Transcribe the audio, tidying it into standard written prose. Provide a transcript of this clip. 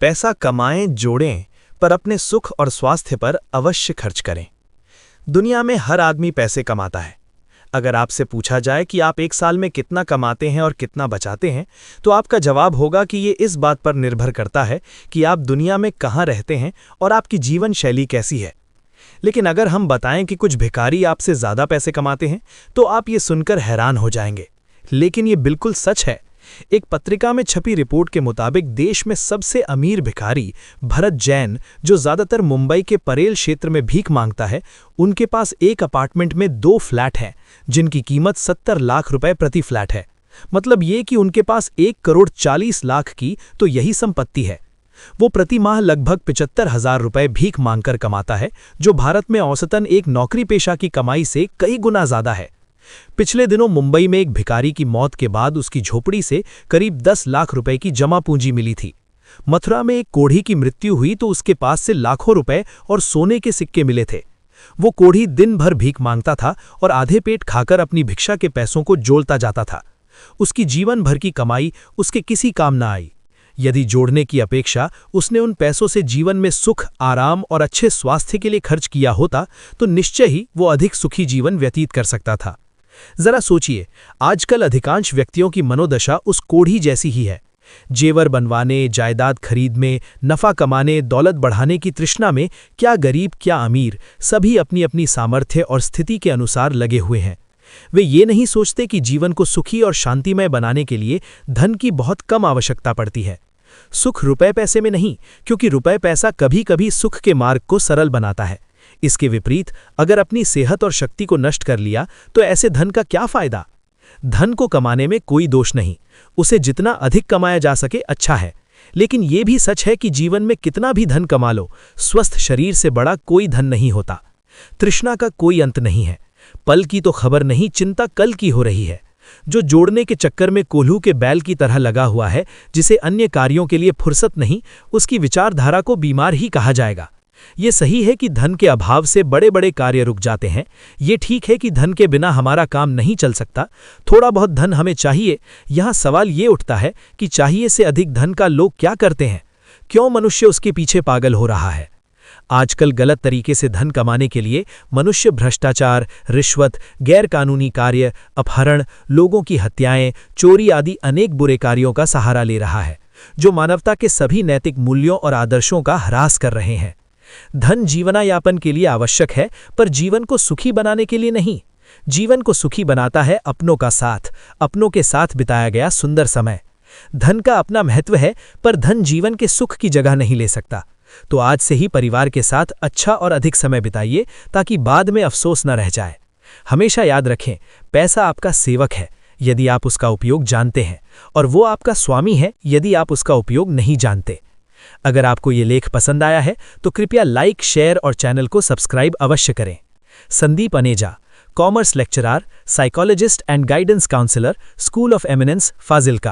पैसा कमाएं, जोड़ें, पर अपने सुख और स्वास्थ्य पर अवश्य खर्च करें। दुनिया में हर आदमी पैसे कमाता है। अगर आपसे पूछा जाए कि आप एक साल में कितना कमाते हैं और कितना बचाते हैं, तो आपका जवाब होगा कि ये इस बात पर निर्भर करता है कि आप दुनिया में कहाँ रहते हैं और आपकी जीवन शैली कैसी है। लेकिन अगर हम बताएं कि कुछ भिखारी आपसे ज़्यादा पैसे कमाते हैं, तो आप ये सुनकर हैरान हो जाएंगे। लेकिन ये बिल्कुल सच है। एक पत्रिका में छपी रिपोर्ट के मुताबिक देश में सबसे अमीर भिखारी भरत जैन, जो ज़्यादातर मुंबई के परेल क्षेत्र में भीख मांगता है, उनके पास एक अपार्टमेंट में 2 फ्लैट हैं, जिनकी कीमत 70 लाख रुपए प्रति फ्लैट है। मतलब ये कि उनके पास 1 करोड़ 40 लाख की तो यही संपत्ति है। वो प्रति माह लगभग 75,000 रुपए भीख मांगकर कमाता है, जो भारत में औसतन एक नौकरी पेशा की कमाई से कई गुना ज़्यादा है। पिछले दिनों मुंबई में एक भिखारी की मौत के बाद उसकी झोपड़ी से करीब 10 लाख रुपए की जमा पूंजी मिली थी। मथुरा में एक कोढ़ी की मृत्यु हुई तो उसके पास से लाखों रुपए और सोने के सिक्के मिले थे। वो कोढ़ी दिन भर भीख मांगता था और आधे पेट खाकर अपनी भिक्षा के पैसों को जोड़ता जाता था। उसकी जीवन भर की कमाई उसके किसी काम न आई। यदि जोड़ने की अपेक्षा उसने उन पैसों से जीवन में सुख, आराम और अच्छे स्वास्थ्य के लिए खर्च किया होता, तो निश्चय ही वो अधिक सुखी जीवन व्यतीत कर सकता था। जरा सोचिए, आजकल अधिकांश व्यक्तियों की मनोदशा उस कोढ़ी जैसी ही है। जेवर बनवाने, जायदाद खरीद में, नफा कमाने, दौलत बढ़ाने की तृष्णा में क्या गरीब क्या अमीर, सभी अपनी अपनी सामर्थ्य और स्थिति के अनुसार लगे हुए हैं। वे ये नहीं सोचते कि जीवन को सुखी और शांतिमय बनाने के लिए धन की बहुत कम आवश्यकता पड़ती है। सुख रुपए पैसे में नहीं, क्योंकि रुपए पैसा कभी कभी सुख के मार्ग को सरल बनाता है। इसके विपरीत अगर अपनी सेहत और शक्ति को नष्ट कर लिया, तो ऐसे धन का क्या फायदा। धन को कमाने में कोई दोष नहीं, उसे जितना अधिक कमाया जा सके अच्छा है। लेकिन यह भी सच है कि जीवन में कितना भी धन कमा लो, स्वस्थ शरीर से बड़ा कोई धन नहीं होता। तृष्णा का कोई अंत नहीं है। पल की तो खबर नहीं, चिंता कल की हो रही है। जो जोड़ने के चक्कर में कोल्हू के बैल की तरह लगा हुआ है, जिसे अन्य कार्यों के लिए फुर्सत नहीं, उसकी विचारधारा को बीमार ही कहा जाएगा। ये सही है कि धन के अभाव से बड़े बड़े कार्य रुक जाते हैं। ये ठीक है कि धन के बिना हमारा काम नहीं चल सकता। थोड़ा बहुत धन हमें चाहिए। यहाँ सवाल ये उठता है कि चाहिए से अधिक धन का लोग क्या करते हैं? क्यों मनुष्य उसके पीछे पागल हो रहा है? आजकल गलत तरीके से धन कमाने के लिए मनुष्य भ्रष्टाचार, रिश्वत, गैरकानूनी कार्य, अपहरण, लोगों की हत्याएं, चोरी आदि अनेक बुरे कार्यों का सहारा ले रहा है, जो मानवता के सभी नैतिक मूल्यों और आदर्शों का ह्रास कर रहे हैं। धन जीवनायापन के लिए आवश्यक है, पर जीवन को सुखी बनाने के लिए नहीं। जीवन को सुखी बनाता है अपनों का साथ, अपनों के साथ बिताया गया सुंदर समय। धन का अपना महत्व है, पर धन जीवन के सुख की जगह नहीं ले सकता। तो आज से ही परिवार के साथ अच्छा और अधिक समय बिताइए, ताकि बाद में अफसोस न रह जाए। हमेशा याद रखें, पैसा आपका सेवक है यदि आप उसका उपयोग जानते हैं, और वो आपका स्वामी है यदि आप उसका उपयोग नहीं जानते। अगर आपको ये लेख पसंद आया है तो कृपया लाइक, शेयर और चैनल को सब्सक्राइब अवश्य करें। Sandeep Aneja, commerce lecturer, psychologist and guidance counsellor, school of eminence, Fazilka.